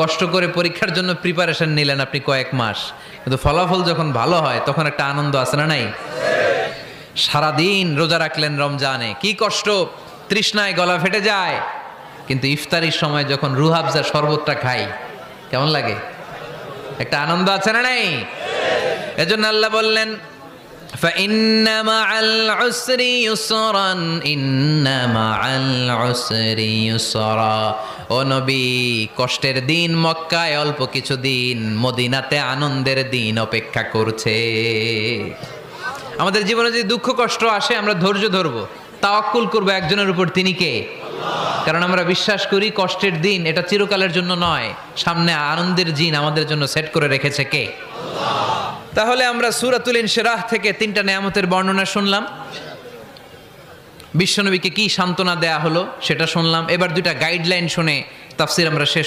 কষ্ট করে পরীক্ষার জন্য প্রিপারেশন নিলেন আপনি কয়েক মাস, কিন্তু ফলাফল যখন ভালো হয় তখন একটা আনন্দ আছে না নাই? সারাদিন রোজা রাখলেন রমজানে, কি কষ্ট, তৃষ্ণায় গলা ফেটে যায়, কিন্তু ইফতারির সময় যখন রুহাবজার শরবতটা খাই কেমন লাগে? একটা আনন্দ আছে না নাই? এজন্য আল্লাহ বললেন فإن مع العسر يسرا إن مع العسر يسرا। ও নবী, কষ্টের দিন মক্কায় অল্প কিছু দিন, মদিনাতে আনন্দের দিন অপেক্ষা করছে। আমাদের জীবনে যদি দুঃখ কষ্ট আসে আমরা ধৈর্য ধরবো, তাওয়াক্কুল করবো একজনের উপর, তিনি কে? কারণ আমরা বিশ্বাস করি কষ্টের দিন এটা চিরকালের জন্য নয়, সামনে আনন্দের দিন আমাদের জন্য সেট করে রেখেছে কে? তাহলে আমরা সূরাতুল ইনশিরাহ থেকে 3টা নেয়ামতের বর্ণনা শুনলাম, বিশ্বনবীকে কি সান্ত্বনা দেয়া হলো সেটা শুনলাম। এবার 2টা গাইডলাইন শুনে তাফসীর আমরা শেষ